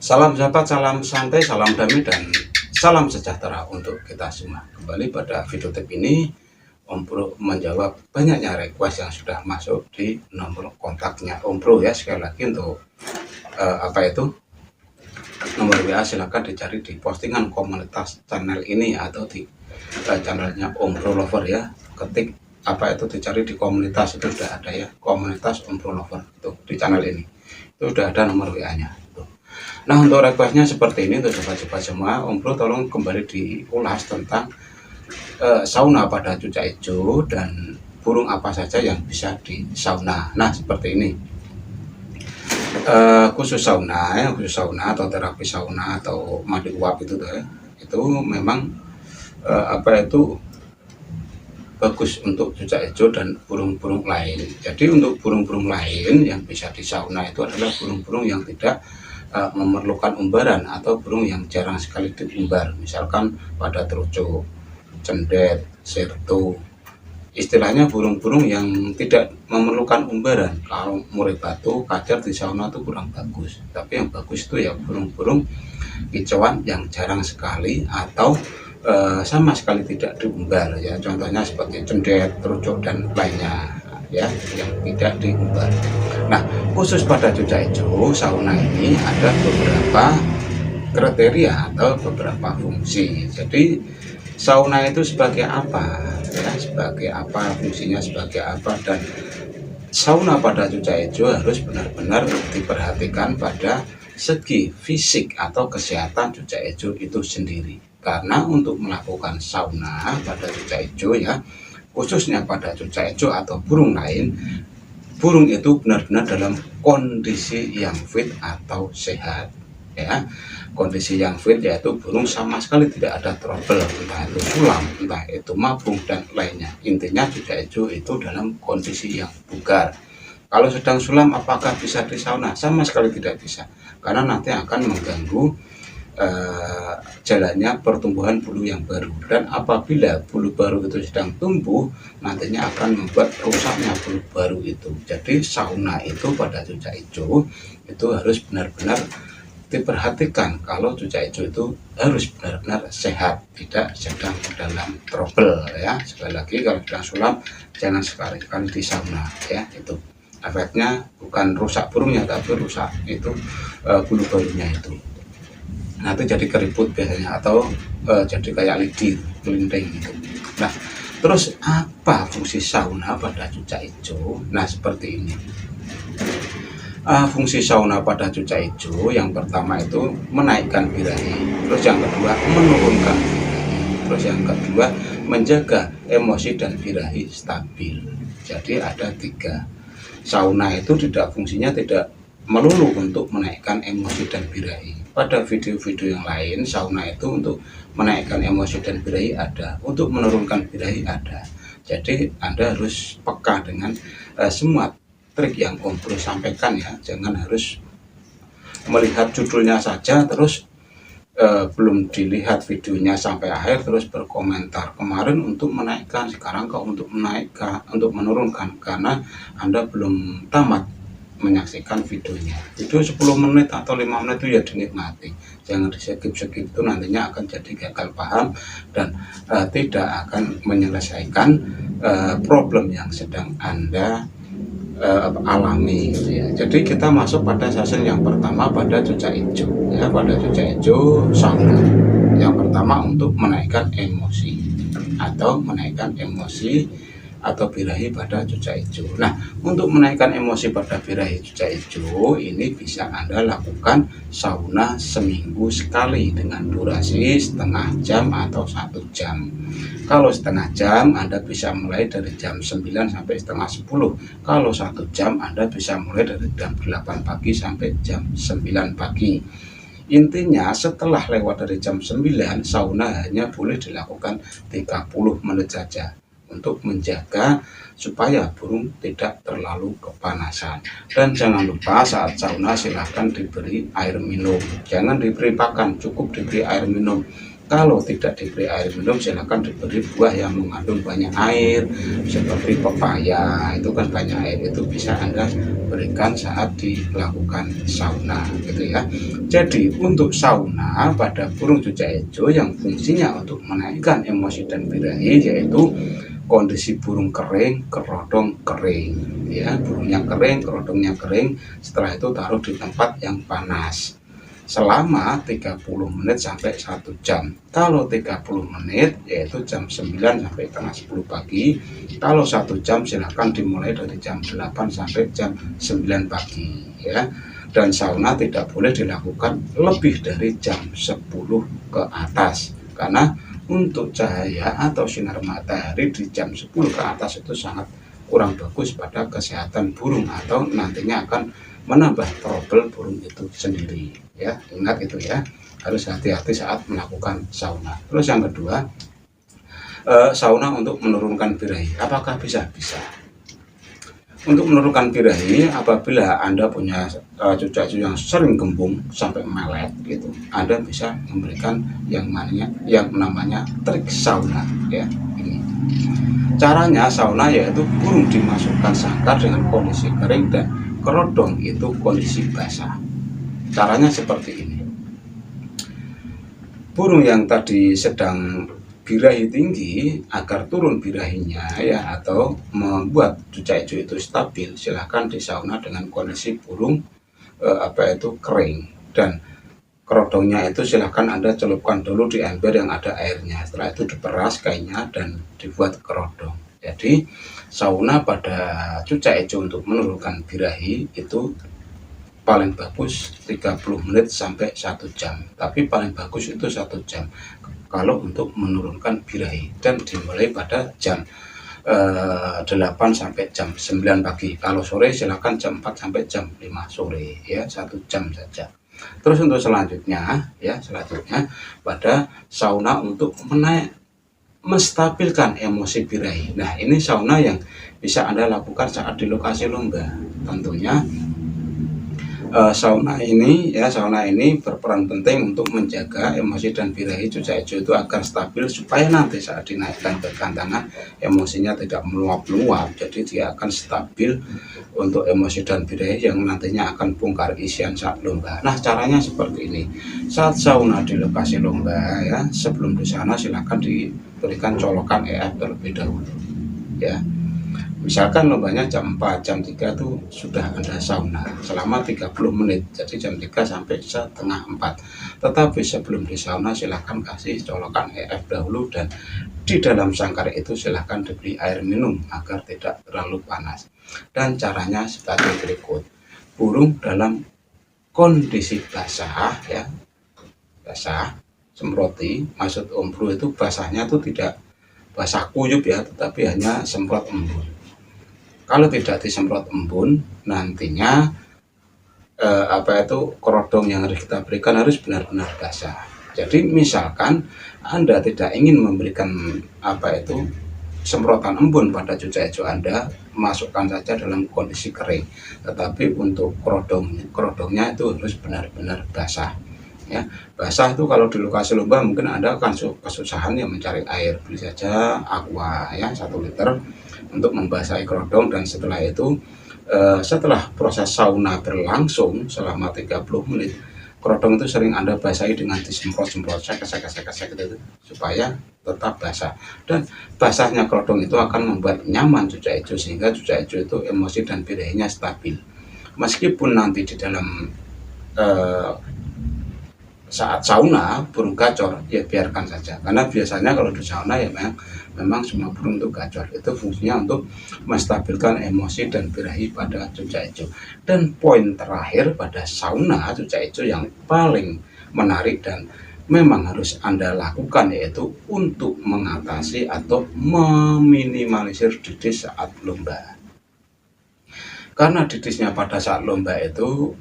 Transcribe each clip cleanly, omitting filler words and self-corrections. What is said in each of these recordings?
Salam sahabat, salam santai, salam damai, dan salam sejahtera untuk kita semua. Kembali pada video tip ini, Om Bro menjawab banyaknya request yang sudah masuk di nomor kontaknya Om Bro ya. Sekali lagi untuk nomor WA silahkan dicari di postingan komunitas channel ini atau di channelnya Om Bro Lover ya. Ketik dicari di komunitas, itu sudah ada ya, komunitas Om Bro Lover itu di channel ini. Itu sudah ada nomor WA-nya. Nah, untuk requestnya seperti ini untuk sobat-sobat semua, Om Bro tolong kembali diulas tentang sauna pada cucak hijau dan burung apa saja yang bisa di sauna. Nah, seperti ini. Khusus sauna atau terapi sauna atau mandi uap itu memang bagus untuk cucak hijau dan burung-burung lain. Jadi untuk burung-burung lain yang bisa di sauna itu adalah burung-burung yang tidak memerlukan umbaran atau burung yang jarang sekali diumbar, misalkan pada terucuk, cendet, sirtu, istilahnya burung-burung yang tidak memerlukan umbaran. Kalau murai batu, kajar di sauna itu kurang bagus, tapi yang bagus itu ya burung-burung kicauan yang jarang sekali atau sama sekali tidak diumbar ya, contohnya seperti cendet, terucuk, dan lainnya ya, yang tidak diumbar. Nah, khusus pada cucak hijau sauna ini ada beberapa kriteria atau beberapa fungsi. Jadi sauna itu sebagai apa ya, sebagai apa fungsinya, sebagai apa, dan sauna pada cucak hijau harus benar-benar diperhatikan pada segi fisik atau kesehatan cucak hijau itu sendiri. Karena untuk melakukan sauna pada cucak hijau ya, khususnya pada cucak hijau atau burung lain, burung itu benar-benar dalam kondisi yang fit atau sehat ya. Kondisi yang fit yaitu burung sama sekali tidak ada trouble, entah itu sulam, entah itu mabung, dan lainnya. Intinya cucak hijau itu dalam kondisi yang bugar. Kalau sedang sulam apakah bisa di sauna? Sama sekali tidak bisa, karena nanti akan mengganggu jalannya pertumbuhan bulu yang baru, dan apabila bulu baru itu sedang tumbuh nantinya akan membuat rusaknya bulu baru itu. Jadi sauna itu pada cucak hijau itu harus benar-benar diperhatikan. Kalau cucak hijau itu harus benar-benar sehat, tidak sedang dalam trouble ya. Sekali lagi, kalau sedang sulam jangan sekali-kali di sauna ya. Itu efeknya bukan rusak burungnya, tapi rusak itu bulu barunya itu. Nah, itu jadi keriput biasanya, atau jadi kayak lidi, kelinting gitu. Nah, terus apa fungsi sauna pada cucak hijau? Nah, seperti ini. Fungsi sauna pada cucak hijau yang pertama itu menaikkan birahi, terus yang kedua menurunkan birahi, terus yang kedua menjaga emosi dan birahi stabil. Jadi ada 3. Sauna itu fungsinya tidak melulu untuk menaikkan emosi dan birahi. Pada video-video yang lain, sauna itu untuk menaikkan emosi dan birahi ada, untuk menurunkan birahi ada. Jadi Anda harus peka dengan semua trik yang Om Bro sampaikan ya. Jangan harus melihat judulnya saja terus belum dilihat videonya sampai akhir terus berkomentar kemarin untuk menaikkan, sekarang kok untuk menaikkan, untuk menurunkan, karena Anda belum tamat menyaksikan videonya. Video 10 menit atau 5 menit itu ya dinikmati, jangan di-skip-skip, itu nantinya akan jadi gagal paham dan tidak akan menyelesaikan problem yang sedang Anda alami gitu ya. Jadi kita masuk pada sesi yang pertama pada cucak hijau ya. Pada cucak hijau sauna yang pertama untuk menaikkan emosi atau birahi pada cucak hijau. Nah, untuk menaikkan emosi pada birahi cucak hijau ini bisa Anda lakukan sauna seminggu sekali dengan durasi setengah jam atau 1 jam. Kalau setengah jam Anda bisa mulai dari jam 9 sampai setengah 10. Kalau 1 jam Anda bisa mulai dari jam 8 pagi sampai jam 9 pagi. Intinya setelah lewat dari jam 9, sauna hanya boleh dilakukan 30 menit saja untuk menjaga supaya burung tidak terlalu kepanasan. Dan jangan lupa saat sauna silahkan diberi air minum, jangan diberi pakan, cukup diberi air minum. Kalau tidak diberi air minum, silakan diberi buah yang mengandung banyak air seperti pepaya, itu kan banyak air, itu bisa Anda berikan saat dilakukan sauna gitu ya. Jadi untuk sauna pada burung cucak hijau yang fungsinya untuk menaikkan emosi dan birahi, yaitu kondisi burung kering, kerodong kering ya, burungnya kering, kerodongnya kering, setelah itu taruh di tempat yang panas selama 30 menit sampai 1 jam. Kalau 30 menit yaitu jam 9 sampai tengah 10 pagi. Kalau 1 jam silahkan dimulai dari jam 8 sampai jam 9 pagi ya. Dan sauna tidak boleh dilakukan lebih dari jam 10 ke atas, karena untuk cahaya atau sinar matahari di jam 10 ke atas itu sangat kurang bagus pada kesehatan burung, atau nantinya akan menambah trouble burung itu sendiri ya. Ingat itu ya, harus hati-hati saat melakukan sauna. Terus yang kedua, sauna untuk menurunkan birahi, apakah bisa? Bisa. Untuk menurunkan birahi, apabila Anda punya cucak hijau yang sering gembung sampai melet gitu, Anda bisa memberikan yang namanya trik sauna ya. Ini caranya sauna, yaitu burung dimasukkan sangkar dengan kondisi kering dan kerodong itu kondisi basah. Caranya seperti ini. Burung yang tadi sedang birahi tinggi, agar turun birahinya ya, atau membuat cucak hijau itu stabil, silahkan disauna dengan kondisi burung kering, dan kerodongnya itu silahkan Anda celupkan dulu di ember yang ada airnya. Setelah itu diperas kainnya dan dibuat kerodong. Jadi sauna pada cucak hijau untuk menurunkan birahi itu paling bagus 30 menit sampai 1 jam, tapi paling bagus itu 1 jam kalau untuk menurunkan birahi, dan dimulai pada jam 8 sampai jam 9 pagi. Kalau sore silakan jam 4 sampai jam 5 sore ya, 1 jam saja. Terus untuk selanjutnya pada sauna untuk menstabilkan emosi birahi. Nah, ini sauna yang bisa Anda lakukan saat di lokasi lomba. Tentunya sauna ini berperan penting untuk menjaga emosi dan birahi cucak hijau itu agar stabil, supaya nanti saat dinaikkan ke kantangan emosinya tidak meluap-luap. Jadi dia akan stabil untuk emosi dan birahi yang nantinya akan bongkar isian saat lomba. Nah, caranya seperti ini. Saat sauna di lokasi lomba ya, sebelum di sana silakan diberikan colokan EF terlebih dahulu ya. Misalkan lombanya jam 4, jam 3 itu sudah ada sauna selama 30 menit, jadi jam 3 sampai setengah 4. Tetapi sebelum di sauna silahkan kasih colokan EF dahulu, dan di dalam sangkar itu silahkan diberi air minum agar tidak terlalu panas. Dan caranya sebagai berikut. Burung dalam kondisi basah ya, basah semproti, maksud Om Bro itu basahnya itu tidak basah kuyup ya, tetapi hanya semprot embun. Kalau tidak disemprot embun, nantinya kerodong yang harus kita berikan harus benar-benar basah. Jadi misalkan Anda tidak ingin memberikan semprotan embun pada cucak hijau Anda, masukkan saja dalam kondisi kering. Tetapi untuk kerodongnya itu harus benar-benar basah. Ya, basah itu kalau di lokasi lomba mungkin Anda akan kesusahan ya mencari air, beli saja aqua ya 1 liter untuk membasahi kerodong. Dan setelah itu setelah proses sauna berlangsung selama 30 menit, kerodong itu sering Anda basahi dengan disemprot-semprot gitu, supaya tetap basah. Dan basahnya kerodong itu akan membuat nyaman cucak hijau, sehingga cucak hijau itu emosi dan birahinya stabil. Meskipun nanti di dalam saat sauna burung gacor, ya biarkan saja, karena biasanya kalau di sauna ya memang semua burung itu gacor. Itu fungsinya untuk menstabilkan emosi dan birahi pada cucak hijau. Dan poin terakhir pada sauna cucak hijau yang paling menarik dan memang harus Anda lakukan, yaitu untuk mengatasi atau meminimalisir didis saat lomba. Karena didisnya pada saat lomba itu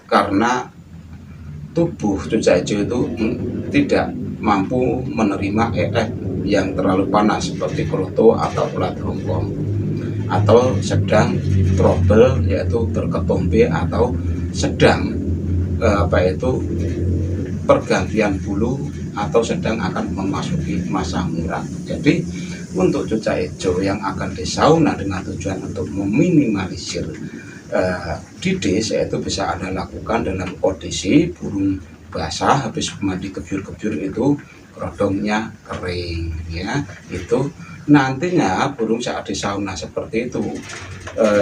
karena tubuh cucak hijau itu tidak mampu menerima EF yang terlalu panas seperti kroto atau ulat hongkong, atau sedang trouble yaitu berketombe, atau sedang pergantian bulu atau sedang akan memasuki masa murah. Jadi untuk cucak hijau yang akan disauna dengan tujuan untuk meminimalisir didis, yaitu bisa Anda lakukan dalam kondisi burung basah habis mandi kebyur-kebyur itu kerodongnya kering ya. Itu nantinya burung saat di sauna seperti itu,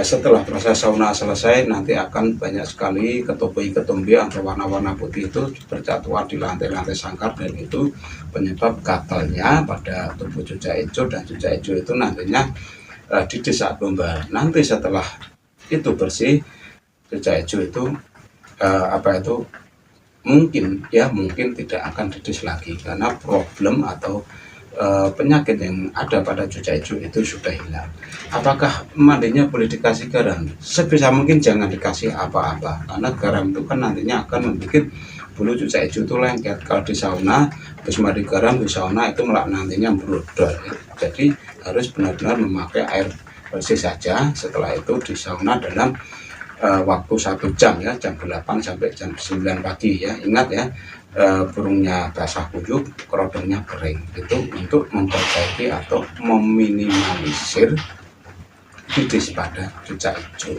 setelah proses sauna selesai nanti akan banyak sekali ketombe atau warna-warna putih itu bercatuan di lantai-lantai sangkar, dan itu penyebab gatalnya pada tubuh cucak hijau. Dan cucak hijau itu nantinya didis saat membara. Nanti setelah itu bersih, cucak hijau itu mungkin tidak akan didis lagi karena problem atau penyakit yang ada pada cucak hijau itu sudah hilang. Apakah mandinya boleh dikasih garam? Sebisa mungkin jangan dikasih apa-apa, karena garam itu kan nantinya akan membuat bulu cucak hijau itu lengket. Kalau di sauna habis mandi garam di sauna itu malah nantinya brodol. Jadi harus benar-benar memakai air bersih saja. Setelah itu di sauna dalam waktu 1 jam ya, jam 8 sampai jam 9 pagi ya. Ingat ya, burungnya basah kuyup, kerodongnya kering, itu untuk memperbaiki atau meminimalisir didis pada cucak hijau.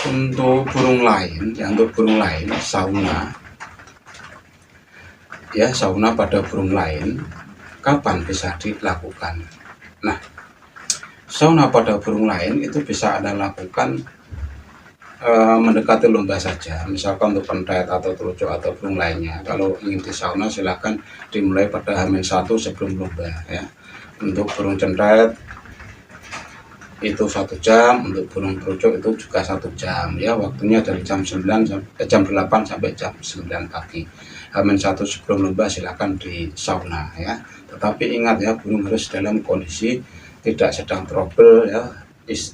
Untuk burung lain sauna ya, sauna pada burung lain kapan bisa dilakukan? Nah, sauna pada burung lain itu bisa Anda lakukan mendekati lomba saja, misalkan untuk pentet atau telucuk atau burung lainnya. Kalau ingin di sauna silahkan dimulai pada H-1 sebelum lomba ya. Untuk burung centet itu 1 jam, untuk burung telucuk itu juga 1 jam ya. Waktunya dari jam 8 sampai jam 9 pagi. H-1 sebelum lomba silahkan di sauna ya. Tetapi ingat ya, burung harus dalam kondisi tidak sedang trouble ya.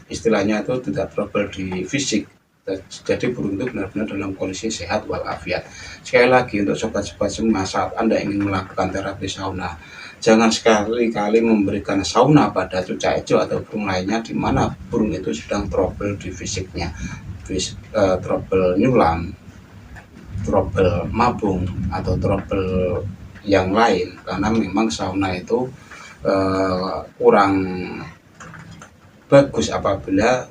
Istilahnya itu tidak trouble di fisik. Jadi burung itu benar-benar dalam kondisi sehat walafiat. Sekali lagi untuk sobat-sobat semua, saat Anda ingin melakukan terapi sauna, jangan sekali-kali memberikan sauna pada cucak hijau atau burung lainnya di mana burung itu sedang trouble di fisiknya, trouble nyulam, trouble mabung atau trouble yang lain, karena memang sauna itu kurang bagus apabila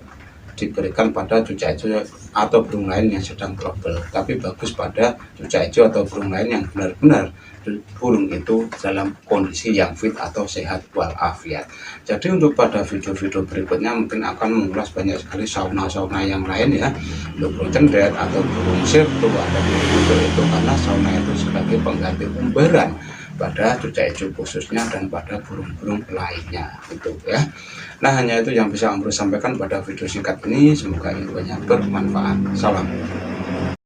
diberikan pada cucak hijau atau burung lain yang sedang trouble. Tapi bagus pada cucak hijau atau burung lain yang benar-benar burung itu dalam kondisi yang fit atau sehat walafiat. Jadi untuk pada video-video berikutnya mungkin akan mengulas banyak sekali sauna-sauna yang lain ya, untuk burung cendet atau burung sirtu atau burung itu, karena sauna itu sebagai pengganti umbaran pada cucak hijau khususnya dan pada burung-burung lainnya itu ya. Nah, hanya itu yang bisa Amro sampaikan pada video singkat ini. Semoga ilmunya bermanfaat. Salam.